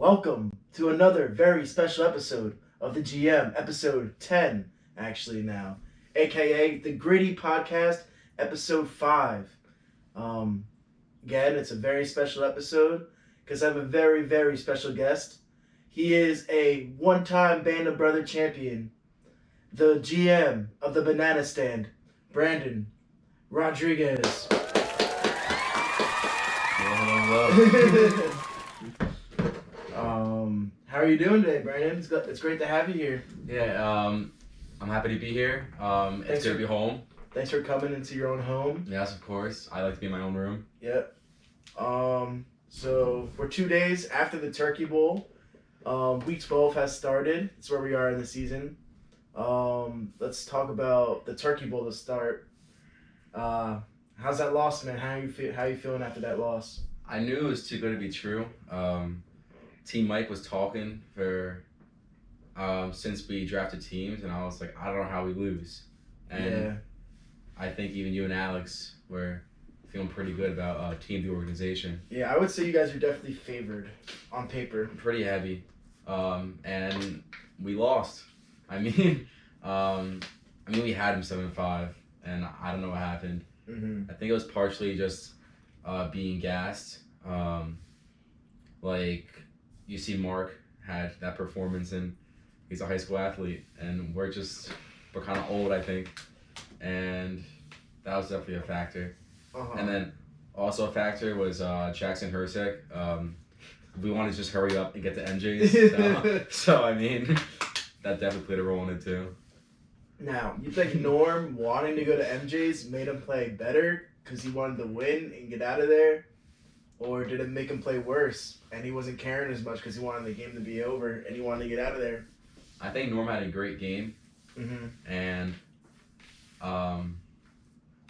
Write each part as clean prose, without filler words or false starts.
Welcome to another very special episode of the GM, episode 10, actually now, aka the Griddy podcast, episode 5. Again, it's a very special episode because I have a very, very special guest. He is a one-time Band of Brother champion, the GM of the Banana Stand, Brandon Rodriguez. Hello. How are you doing today, Brandon? It's great to have you here. Yeah, I'm happy to be here. It's good to be home. Thanks for coming into your own home. Yes, of course. I like to be in my own room. Yep. So we're 2 days after the Turkey Bowl. Week 12 has started. It's where we are in the season. Let's talk about the Turkey Bowl to start. How's that loss, man? How you feeling after that loss? I knew it was too good to be true. Team Mike was talking for since we drafted teams, and I was like, I don't know how we lose. And yeah. I think even you and Alex were feeling pretty good about team the organization. Yeah, I would say you guys are definitely favored on paper. Pretty heavy, and we lost. I mean, we had him 7-5, and I don't know what happened. Mm-hmm. I think it was partially just being gassed. Like, you see Mark had that performance, and he's a high school athlete, and we're kind of old, I think, and that was definitely a factor. Uh-huh. And then also a factor was Jackson Hersek. We wanted to just hurry up and get to MJ's. So I mean, that definitely played a role in it too. Now, you think Norm wanting to go to MJ's made him play better because he wanted to win and get out of there? Or did it make him play worse and he wasn't caring as much because he wanted the game to be over and he wanted to get out of there? I think Norm had a great game. Mm-hmm. And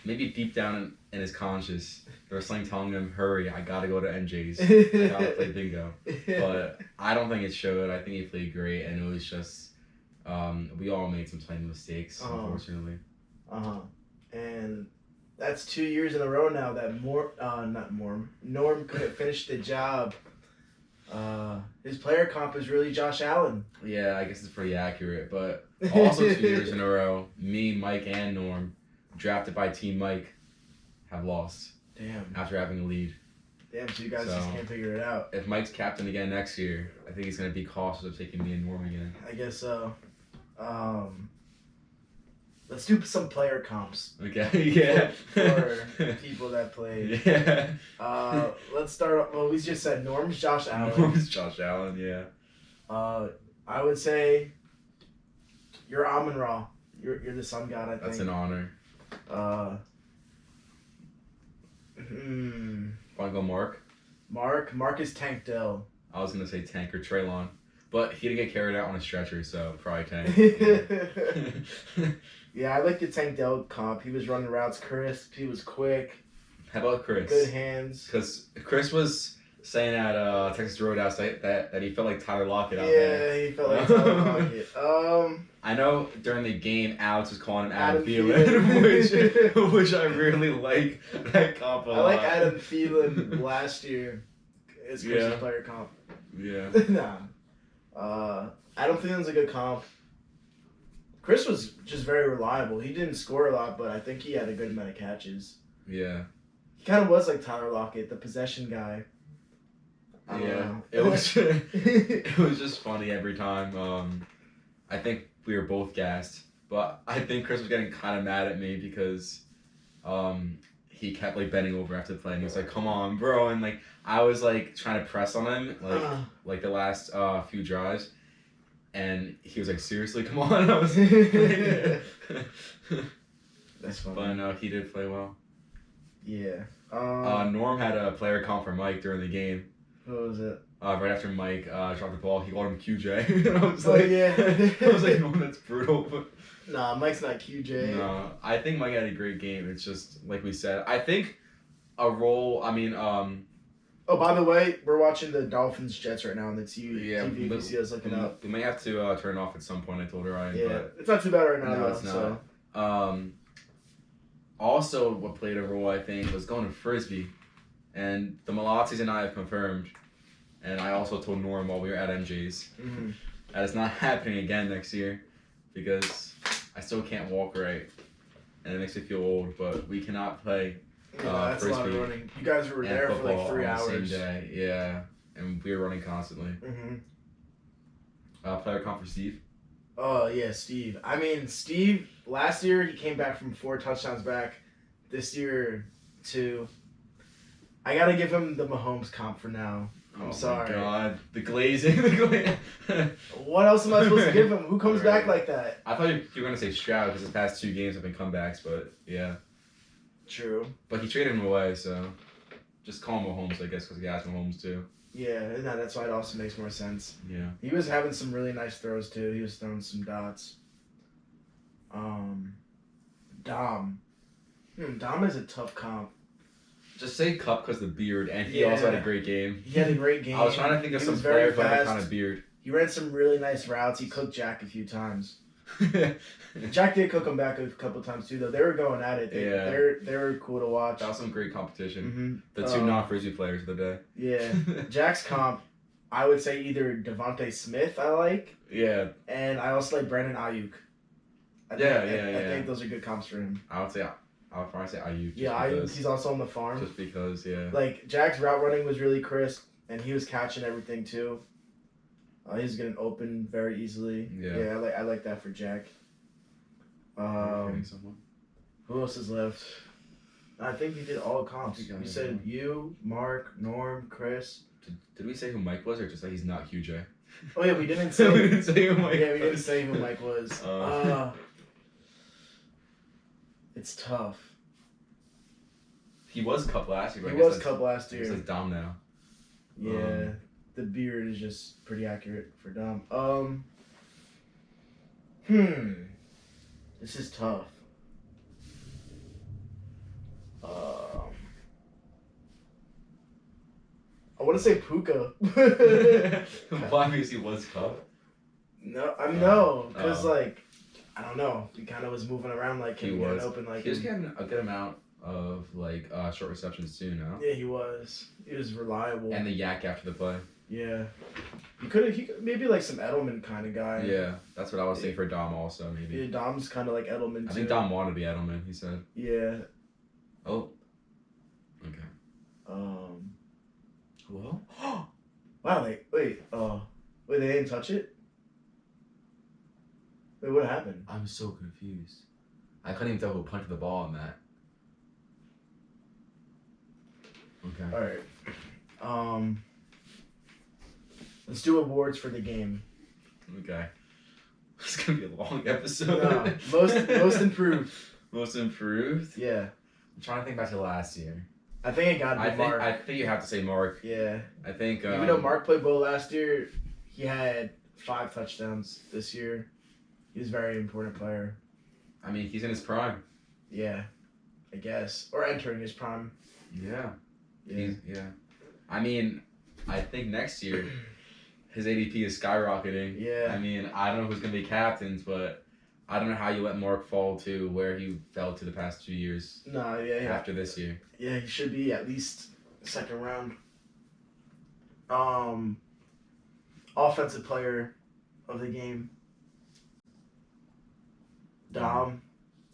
maybe deep down in his conscious, there was something telling him, hurry, I gotta go to MJ's. I gotta play bingo. But I don't think it showed. I think he played great, and it was just, we all made some tiny mistakes, unfortunately. And that's 2 years in a row now that Norm couldn't finish the job. His player comp is really Josh Allen. Yeah, I guess it's pretty accurate. But also 2 years in a row, me, Mike, and Norm, drafted by Team Mike, have lost. Damn. After having a lead. Damn, so you guys just can't figure it out. If Mike's captain again next year, I think he's going to be cautious of taking me and Norm again. I guess so. Let's do some player comps. Okay, yeah. For people that played. Yeah. Let's start off. Well, we just said Norm's Josh Allen. Norm's Josh Allen, yeah. I would say you're Amon Ra. You're the sun god, I think. That's an honor. Want to go Mark? Mark is Tank Dell. I was going to say Tank or Traylon. But he didn't get carried out on a stretcher, so probably Tank. Yeah, I like the Tank Dell comp. He was running routes crisp. He was quick. How about Chris? Good hands. Because Chris was saying at Texas Roadhouse that he felt like Tyler Lockett out there. Yeah, he felt like Tyler Lockett. I know during the game, Alex was calling him Adam Thielen, which I really like that comp a lot. I like Adam Thielen last year. It's Chris's player comp. Yeah. Adam Thielen's a good comp. Chris was just very reliable. He didn't score a lot, but I think he had a good amount of catches. Yeah. He kind of was like Tyler Lockett, the possession guy. Yeah. It was just funny every time. I think we were both gassed, but I think Chris was getting kind of mad at me because he kept like bending over after the play, and he was like, "Come on, bro!" And like I was like trying to press on him like the last few drives, and he was like, "Seriously, come on!" I was That's funny. But no, he did play well. Yeah. Norm had a player comp for Mike during the game. What was it? Right after Mike dropped the ball, he called him QJ. And I was yeah. I was like, Norm, that's brutal. But nah, Mike's not QJ. No, I think Mike had a great game. It's just like we said. I think a role. I mean, Oh, by the way, we're watching the Dolphins Jets right now on the TV. Yeah, TV if you see us looking up. We may have to turn it off at some point. I told her Ryan. Yeah, but it's not too bad right now. no, it's not. So. Also, what played a role, I think, was going to Frisbee, and the Malatis and I have confirmed. And I also told Norm while we were at MJ's Mm-hmm. that it's not happening again next year because I still can't walk right. And it makes me feel old, but we cannot play Yeah, that's a lot of frisbee running. You guys were and there for football like 3 on the hours. same day. Yeah, and we were running constantly. Mm-hmm. Player comp for Steve. Oh yeah, Steve. I mean, Steve. Last year he came back from 4 touchdowns back. This year, 2. I gotta give him the Mahomes comp for now. I'm sorry. Oh my God, the glazing. What else am I supposed to give him? Who comes back Right. like that? I thought you were gonna say Stroud because his past 2 games have been comebacks, but yeah. True. But he traded him away, so just call him Mahomes, I guess, because he has Mahomes too. Yeah, no, that's why it also makes more sense. Yeah. He was having some really nice throws too. He was throwing some dots. Dom. Dom is a tough comp. Just say Cup because the beard, and he Yeah. also had a great game. He had a great game. I was trying to think of He some was very player with that fast. kind of beard. He ran some really nice routes. He cooked Jack a few times. Jack did cook him back a couple times too, though. They were going at it. Yeah. They were cool to watch. That was some great competition. Mm-hmm. The 2 non-frisbee players of the day. Yeah. Jack's comp, I would say either Devontae Smith I like, Yeah, and I also like Brandon Ayuk. I think those are good comps for him. I would probably say Ayuk. Yeah, Ayuk, he's also on the farm. Just because, yeah. Like, Jack's route running was really crisp, and he was catching everything too. He was getting open very easily. Yeah. I like that for Jack. Forgetting someone. Who else is left? I think we did all comps. I think I You did said one. you, Mark, Norm, Chris. Did we say who Mike was, or just that he's not Hugh J? Oh yeah, we didn't we say. didn't say who Mike Yeah, we didn't was. say who Mike was. It's tough. He was Cup last year. But He I guess was that's- Cup last I guess year. that's Dom now. Yeah, the beard is just pretty accurate for Dom. This is tough. I want to say Puka. Why? Because he was Cup. No, no, because Oh. like, I don't know. He kind of was moving around like He him getting was. open like He was him. getting a good amount of like short receptions too now. Yeah, he was. He was reliable. And the yak after the play. Yeah. He could maybe like some Edelman kind of guy. Yeah, that's what I was saying for Dom also maybe. Yeah, Dom's kind of like Edelman too. I think Dom wanted to be Edelman. He said. Yeah. Oh. Okay. Hello? Wow, wait, wait, they didn't touch it? Wait, what happened? I'm so confused. I couldn't even tell who punched the ball on that. Okay. Alright. Let's do awards for the game. Okay. It's gonna be a long episode. No, most improved. Most improved. Yeah. I'm trying to think back to last year. I think it got to be Mark. I think you have to say Mark. Yeah. I think. Even though Mark played well last year, he had 5 touchdowns this year. He was a very important player. I mean, he's in his prime. Yeah. I guess. Or entering his prime. Yeah. Yeah. Yeah. I mean, I think next year his ADP is skyrocketing. Yeah. I mean, I don't know who's gonna be captains, but I don't know how you let Mark fall to where he fell to the past 2 years No, yeah. after this year. Yeah, he should be at least second round. Offensive player of the game. Dom,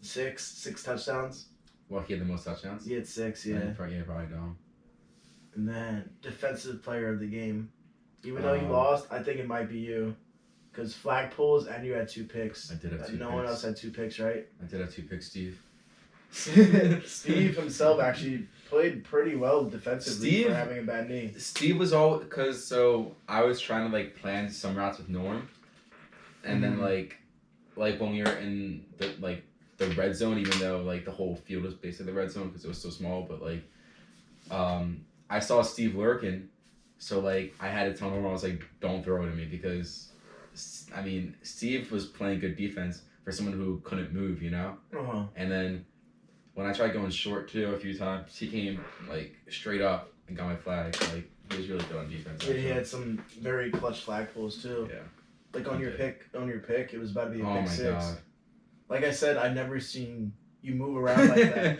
6 touchdowns. Well, he had the most touchdowns. He had 6, yeah. Probably Dom. And then defensive player of the game. Even though you lost, I think it might be you. Because flag pulls and you had 2 picks. I did have 2 No picks. one else had 2 picks, right? I did have 2 picks, Steve. Steve himself actually played pretty well defensively Steve- for having a bad knee. Steve was all because so I was trying to like plan some routes with Norm, and then like when we were in the red zone, even though like the whole field was basically the red zone because it was so small, but like I saw Steve lurking, so like I had to tell Norm, I was like, don't throw it at me because I mean Steve was playing good defense for someone who couldn't move, you know, Uh-huh. and then. When I tried going short too a few times, he came like straight up and got my flag. Like he was really good on defense. Yeah, he actually. had some very clutch flag pulls too. Yeah. Like on your pick, it was about to be a Oh pick my 6. god. Like I said, I've never seen you move around like that.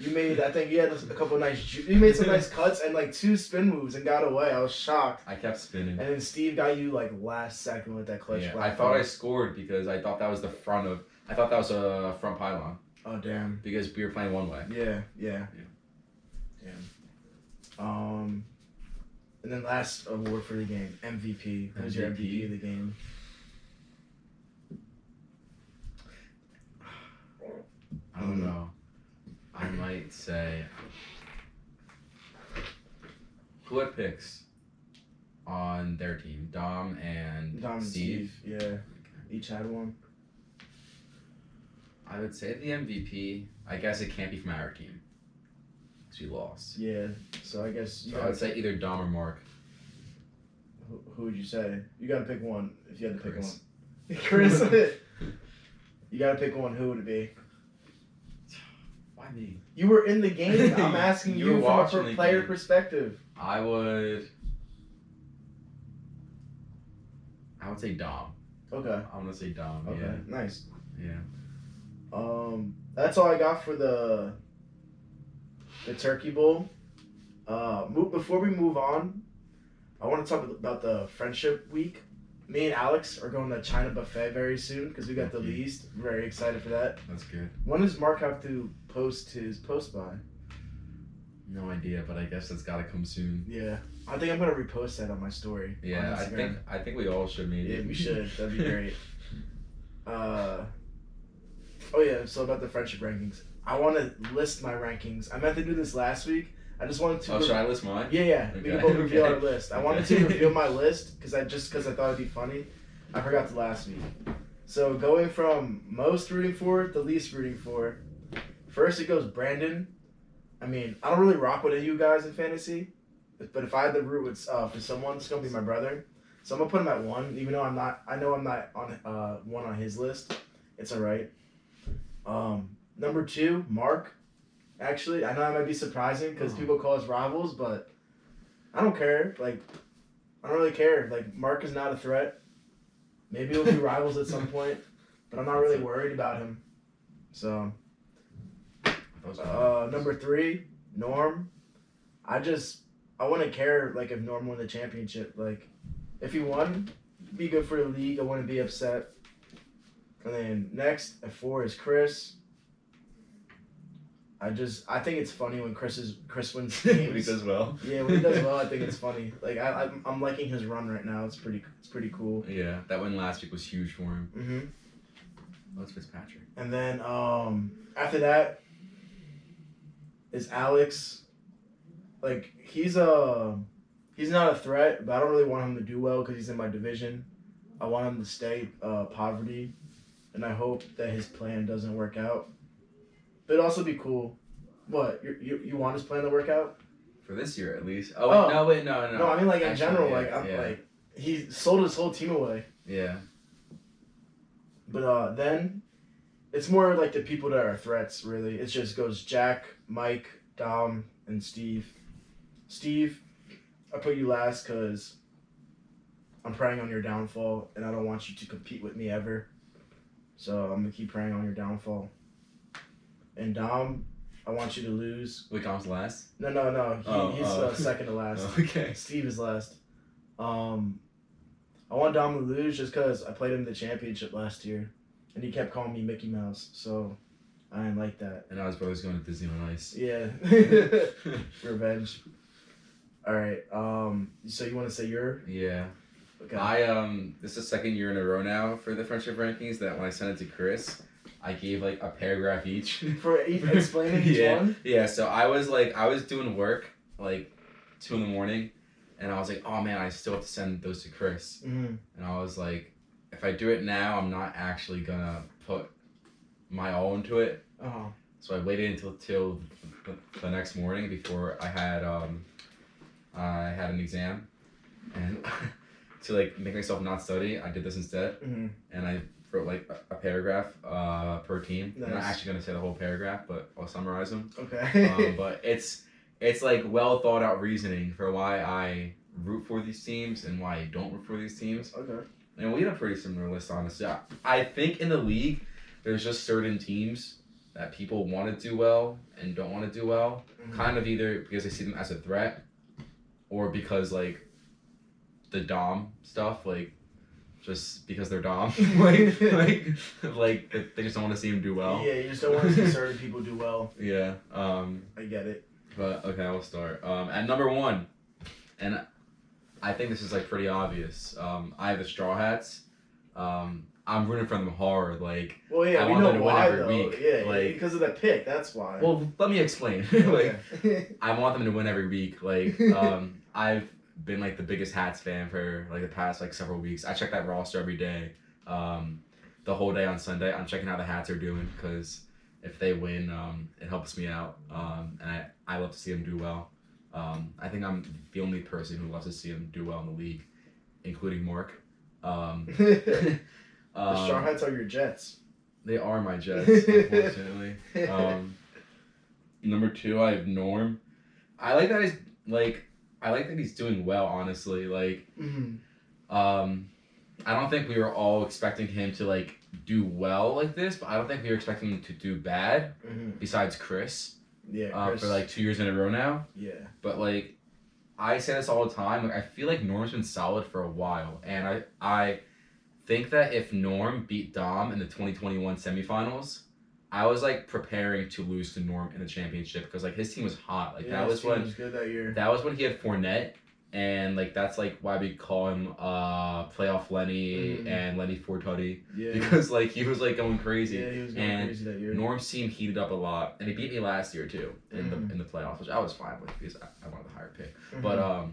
You made, I think you had a couple of nice, you made some nice cuts and like 2 spin moves and got away. I was shocked. I kept spinning. And then Steve got you like last second with that clutch. Yeah, I thought I scored because I thought that was the front of. I thought that was a front pylon. Oh damn. Because we were playing one way. Yeah. Damn. And then last award for the game, MVP. Who's your MVP of the game? I don't know. I might say. Who had picks on their team? Dom and Steve? Yeah. Each had one. I would say the MVP. I guess it can't be from our team. Because we lost. Yeah. So I guess I would say either Dom or Mark. Who would you say? You gotta pick one if you had to pick Chris. one. Chris. You gotta pick one. Who would it be? Why me? You were in the game. I'm asking You were you from watching a the player game. perspective. I would say Dom. Okay. I'm gonna say Dom. Okay. Yeah. Nice. Yeah. That's all I got for the Turkey Bowl. Before we move on, I want to talk about the Friendship Week. Me and Alex are going to China Buffet very soon because we got the least. Very excited for that. That's good. When does Mark have to post his post by? No idea, but I guess it's gotta come soon. Yeah, I think I'm gonna repost that on my story. Yeah, on I think we all should maybe. Yeah, we should. That'd be great. Oh yeah. So about the friendship rankings, I want to list my rankings. I meant to do this last week. I just wanted to. Oh, should I list mine? Yeah. Okay. We can both reveal our list. I wanted to reveal my list because I thought it'd be funny. I forgot to last week. So going from most rooting for to least rooting for. First it goes Brandon. I mean, I don't really rock with you guys in fantasy, but if I had to root with for someone, it's gonna be my brother. So I'm gonna put him at 1, even though I'm not. I know I'm not on 1 on his list. It's all right. Number 2, Mark. Actually, I know that might be surprising because people call us rivals, but I don't care. Like, I don't really care. Like, Mark is not a threat. Maybe we'll be rivals at some point, but I'm not really worried about him. So, number 3, Norm. I wouldn't care, like, if Norm won the championship. Like, if he won, it'd be good for the league. I wouldn't be upset. And then next, at 4 is Chris. I think it's funny when Chris wins games. When he does well. Yeah, when he does well, I think it's funny. Like I'm liking his run right now. It's pretty cool. Yeah, that win last week was huge for him. Mhm. That's Fitzpatrick. And then after that is Alex. Like he's not a threat, but I don't really want him to do well because he's in my division. I want him to stay poverty, and I hope that his plan doesn't work out. But it'd also be cool. What? You want his plan to work out? For this year, at least. Oh, wait, no. No, I mean, like, in Actually, general, yeah, like, he sold his whole team away. Yeah. But, then, it's more like the people that are threats, really. It just goes Jack, Mike, Dom, and Steve. Steve, I put you last because I'm preying on your downfall, and I don't want you to compete with me ever. So, I'm going to keep preying on your downfall. And Dom, I want you to lose. Wait, Dom's last? No. He's second to last. Okay. Steve is last. I want Dom to lose just because I played him in the championship last year, and he kept calling me Mickey Mouse, so I didn't like that. And now his brother's going to Disney on Ice. Yeah. Revenge. All right. So you want to say your? Yeah. Okay. This is the second year in a row now for the friendship rankings that when I sent it to Chris, I gave like a paragraph each. For explaining each one? Yeah, so I was doing work like 2 a.m, and I was like, oh man, I still have to send those to Chris. Mm-hmm. And I was like, if I do it now, I'm not actually gonna put my all into it. Oh. So I waited until the next morning before I had an exam, and to like make myself not study, I did this instead, and I wrote like a paragraph per team. Nice. I'm not actually gonna say the whole paragraph, but I'll summarize them. Okay. But it's like well thought out reasoning for why I root for these teams and why I don't root for these teams. Okay. And we had a pretty similar list, honestly. I think in the league, there's just certain teams that people want to do well and don't want to do well, kind of either because they see them as a threat, or because like the Dom stuff, like just because they're Dom, like they just don't want to see him do well. Yeah, you just don't want to see certain people do well. Yeah. I get it. But okay, I'll start. At number 1, and I think this is like pretty obvious. I have the Straw Hats. I'm rooting for them hard. Like, well, yeah, I we want know them to win why every though. week. Yeah, like, because of the pick. That's why. Well, let me explain. Okay. I want them to win every week. Like, I've been like the biggest Hats fan for like the past like several weeks. I check that roster every day. The whole day on Sunday, I'm checking how the Hats are doing because if they win, it helps me out. And I love to see them do well. I think I'm the only person who loves to see them do well in the league, including Mark. The Straw Hats are your Jets. They are my Jets, unfortunately. Number 2, I have Norm. I like that he's doing well, honestly. Like, I don't think we were all expecting him to like do well like this, but I don't think we were expecting him to do bad. Besides Chris. Yeah. Chris. For like 2 years in a row now. Yeah. But like, I say this all the time. Like, I feel like Norm's been solid for a while, and I think that if Norm beat Dom in the 2021 semifinals, I was like preparing to lose to Norm in the championship because like his team was hot. Like yeah, that was when was good that year. That was when he had Fournette, and like that's like why we call him playoff Lenny and Lenny Fortuny. Yeah. Because like he was like going crazy. Yeah, he was going crazy that year. Norm's team heated up a lot, and he beat me last year too in the playoffs, which I was fine with because I wanted the higher pick. But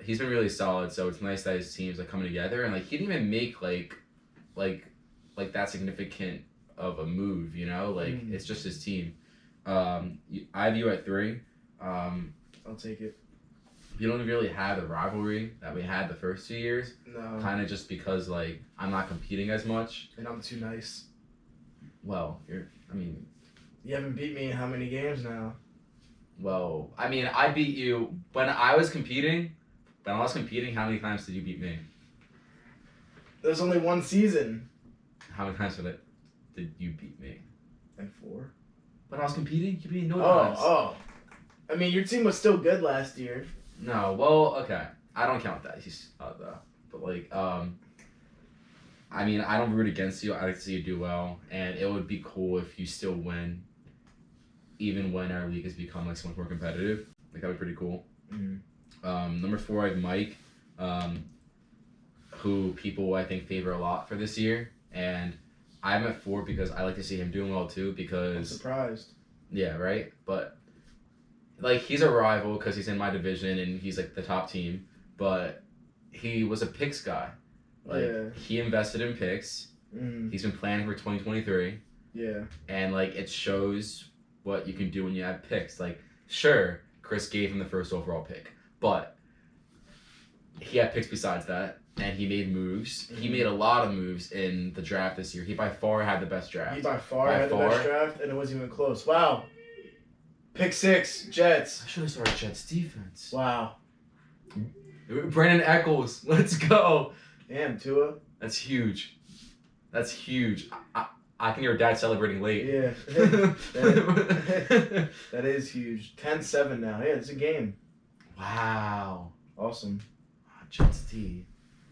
he's been really solid, so it's nice that his team's like coming together, and like he didn't even make like that significant of a move, you know, like it's just his team. I have you at 3. I'll take it. You don't really have the rivalry that we had the first 2 years. No. Kind of just because like I'm not competing as much. And I'm too nice. Well, you haven't beat me in how many games now? Well, I mean, I beat you when I was competing. When I was competing, how many times did you beat me? There's only one season. How many times did you beat me? And 4. When I was competing, you beat me no times. Oh. I mean, your team was still good last year. No, well, okay. I don't count that. Though. But like, I mean, I don't root against you. I like to see you do well, and it would be cool if you still win, even when our league has become like so much more competitive. Like that would be pretty cool. Number 4, I have Mike, who people I think favor a lot for this year, and I'm at 4 because I like to see him doing well too. Because I'm surprised. Yeah, right. But like he's a rival because he's in my division and he's like the top team, but he was a picks guy. Like he invested in picks. He's been planning for 2023. Yeah. And like it shows what you can do when you have picks. Like sure, Chris gave him the first overall pick, but he had picks besides that, and he made moves. He made a lot of moves in the draft this year. He by far had the best draft. He by far had the best draft, and it wasn't even close. Wow. Pick 6, Jets. I should have started Jets defense. Wow. Brandon Eccles, let's go. Damn, Tua. That's huge. That's huge. I can hear Dad celebrating late. Yeah. That is huge. 10-7 now. Yeah, it's a game. Wow. Awesome. Jets D.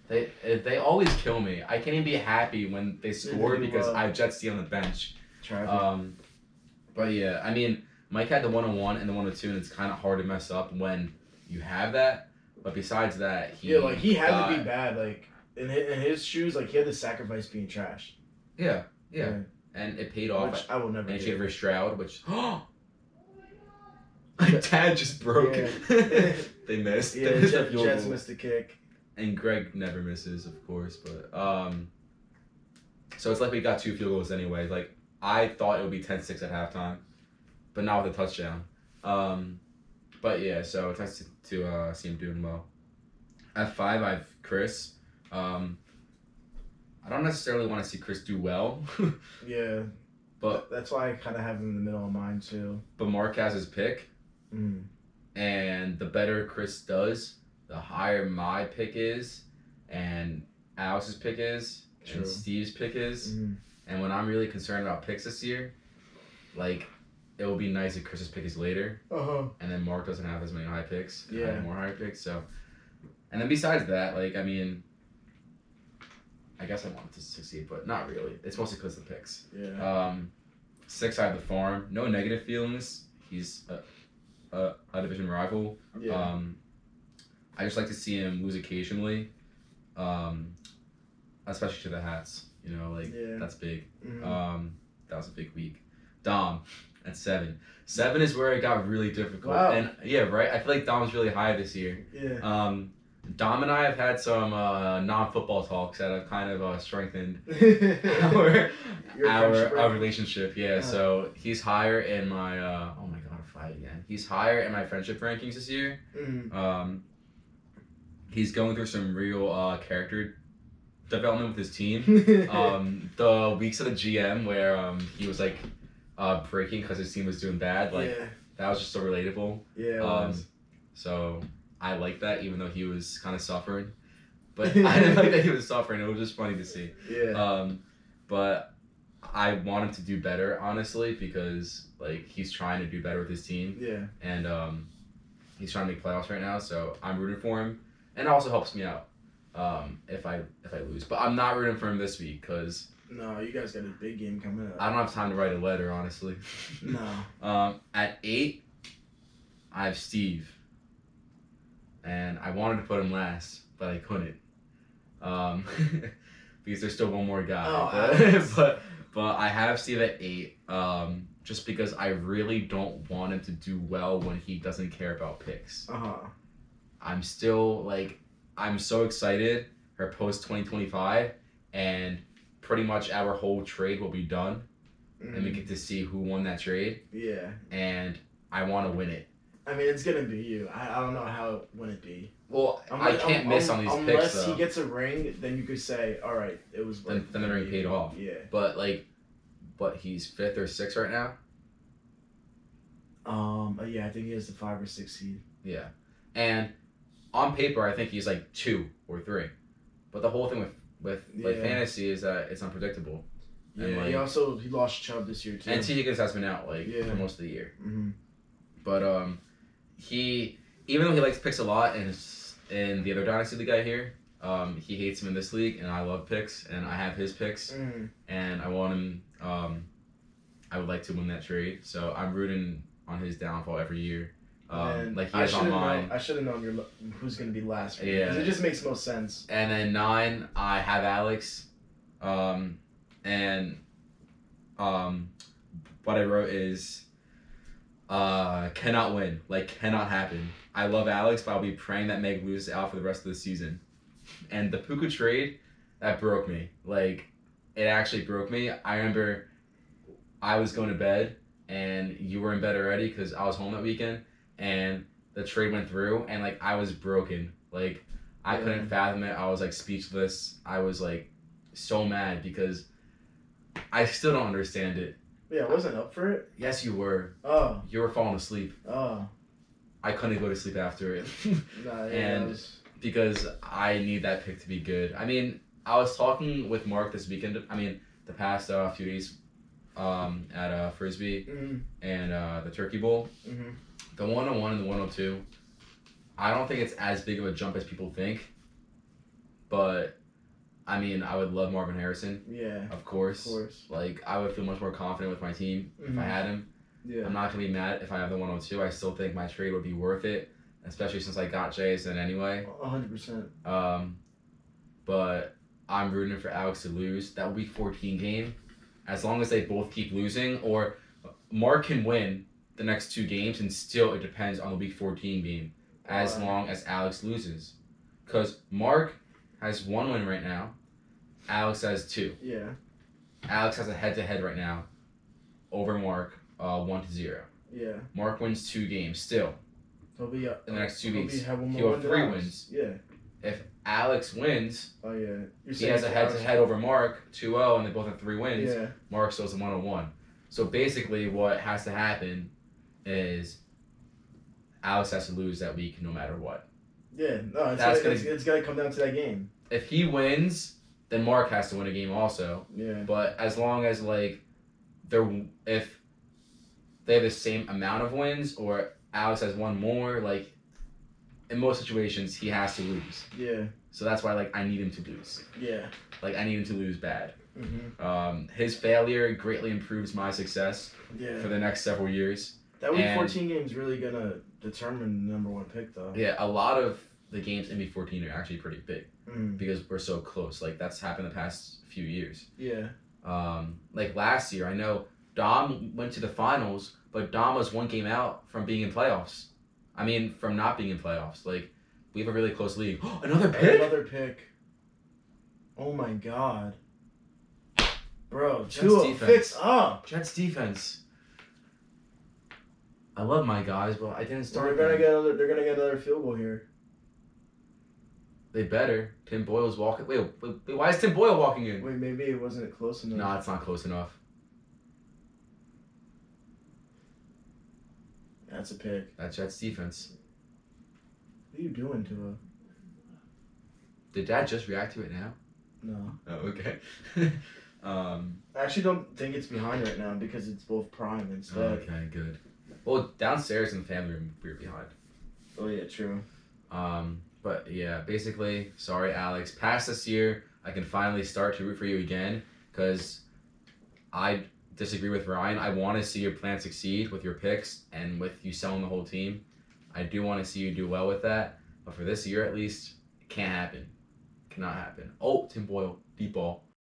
They always kill me. I can't even be happy when they score because I have Jets D on the bench. But yeah, I mean, Mike had the 101 and the 102, and it's kind of hard to mess up when you have that. But besides that, he had to be bad. Like in his shoes, like he had to sacrifice being trash. Yeah. And it paid off. Which I will never. And he traded for Stroud, which my dad just broke. Yeah. They missed. Yeah, the Jets missed the kick. And Greg never misses, of course. But so it's like we got 2 field goals anyway. Like I thought it would be 10-6 at halftime, but not with a touchdown. But yeah, so it's nice to see him doing well. At 5, I have Chris. I don't necessarily want to see Chris do well. Yeah. But that's why I kind of have him in the middle of mine too. But Mark has his pick. And the better Chris does, the higher my pick is, and Alex's pick is, and Steve's pick is. And when I'm really concerned about picks this year, like, it will be nice if Chris's pick is later, and then Mark doesn't have as many high picks. And I have more high picks. So, and then besides that, like, I mean, I guess I wanted to succeed, but not really. It's mostly because of the picks. Yeah. 6 out of the farm. No negative feelings. He's a division rival. Yeah. I just like to see him lose occasionally, especially to the Hats. You know, like, that's big. Mm-hmm. That was a big week. Dom at 7. 7 is where it got really difficult. Wow. And yeah, right. I feel like Dom's really high this year. Yeah. Dom and I have had some non-football talks that have kind of strengthened our relationship. Yeah. So he's higher in my oh my god, 5 again. He's higher in my friendship rankings this year. Mm-hmm. He's going through some real character development with his team. The weeks of the GM where he was like breaking because his team was doing bad, like that was just so relatable. Yeah. It was. So I like that, even though he was kind of suffering. But I didn't like that he was suffering. It was just funny to see. Yeah. But I want him to do better, honestly, because like he's trying to do better with his team. Yeah. And he's trying to make playoffs right now, so I'm rooting for him, and it also helps me out if I lose. But I'm not rooting for him this week because no, you guys got a big game coming up. I don't have time to write a letter, honestly. No. At 8, I have Steve. And I wanted to put him last, but I couldn't. Because there's still one more guy. But I have Steve at 8. Just because I really don't want him to do well when he doesn't care about picks. I'm still like, I'm so excited for post 2025, and pretty much our whole trade will be done, and we get to see who won that trade. Yeah. And I want to win it. I mean, it's gonna be you. I don't know how it wouldn't be. Well, I can't miss on these picks, unless though. he gets a ring, then you could say, all right, it was. Then the ring paid off. Yeah. But like, he's 5th or 6th right now. Yeah, I think he has the 5 or 6 seed. Yeah, and on paper, I think he's like 2 or 3. But the whole thing with fantasy is that it's unpredictable. Yeah. And, like, he lost Chubb this year too. And T. Higgins has been out for most of the year. Mm-hmm. But he, even though he likes picks a lot in the other Dynasty League I hear, he hates him in this league, and I love picks, and I have his picks, and I want him. I would like to win that trade, so I'm rooting on his downfall every year. Like he is on mine. I should have known who's gonna be last. For because it just makes no sense. And then 9, I have Alex, and what I wrote is. Cannot win. Like, cannot happen. I love Alex, but I'll be praying that Meg loses out for the rest of the season. And the Puka trade, that broke me. Like, it actually broke me. I remember I was going to bed, and you were in bed already because I was home that weekend, and the trade went through, and, like, I was broken. Like, I couldn't fathom it. I was, like, speechless. I was, like, so mad because I still don't understand it. Yeah, I wasn't up for it. Yes, you were. Oh. You were falling asleep. Oh. I couldn't go to sleep after it. Nah, and because I need that pick to be good. I mean, I was talking with Mark this weekend. I mean, the past few days at Frisbee and the Turkey Bowl. The 101 and the 102. I don't think it's as big of a jump as people think. But I mean, I would love Marvin Harrison. Yeah. Of course. Like, I would feel much more confident with my team if I had him. Yeah. I'm not going to be mad if I have the 102. I still think my trade would be worth it, especially since I got Jason anyway. 100%. But I'm rooting for Alex to lose. That Week 14 game, as long as they both keep losing, or Mark can win the next 2 games, and still it depends on the Week 14 game, as long as Alex loses. Because Mark has 1 win right now. Alex has 2. Yeah. Alex has a head-to-head right now over Mark, 1-0. Yeah. Mark wins 2 games still. He'll be in the next 2 weeks. He'll have 3 wins. Yeah. If Alex wins, he has a head-to-head over Mark, 2-0, and they both have 3 wins. Yeah. Mark still has a 101. So basically, what has to happen is Alex has to lose that week no matter what. Yeah. No, it's gonna come down to that game. If he wins, then Mark has to win a game also. Yeah. But as long as, like, if they have the same amount of wins or Alex has one more. Like, in most situations, he has to lose. Yeah. So that's why, like, I need him to lose. Yeah. Like, I need him to lose bad. Mm-hmm. His failure greatly improves my success Yeah. for the next several years. That Week And- 14 game is really gonna determine the number one pick, though. Yeah, a lot of the games in Week 14 are actually pretty big Mm. because we're so close. Like, that's happened the past few years. Yeah. Like last year, I know Dom went to the finals, but Dom was one game out from being in playoffs. I mean, from not being in playoffs. Like, we have a really close league. Another pick? Another pick. Oh my god. Bro, Jets Tua, defense. fix up. Jets defense. I love my guys, but I didn't So start. they're them. gonna get another field goal here. They better. Tim Boyle's walking. Wait, why is Tim Boyle walking in? Wait, maybe it wasn't close enough. No, it's not close enough. That's a pick. That's Jets defense. What are you doing, Tua? Did Dad just react to it now? No. Oh, okay. I actually don't think it's behind right now because it's both prime instead. Okay, good. Well, downstairs in the family room, we were behind. Oh yeah, true. But yeah, basically, sorry, Alex. Past this year, I can finally start to root for you again because I disagree with Ryan. I want to see your plan succeed with your picks and with you selling the whole team. I do want to see you do well with that. But for this year, at least, it can't happen. Cannot happen. Oh, Tim Boyle, deep ball.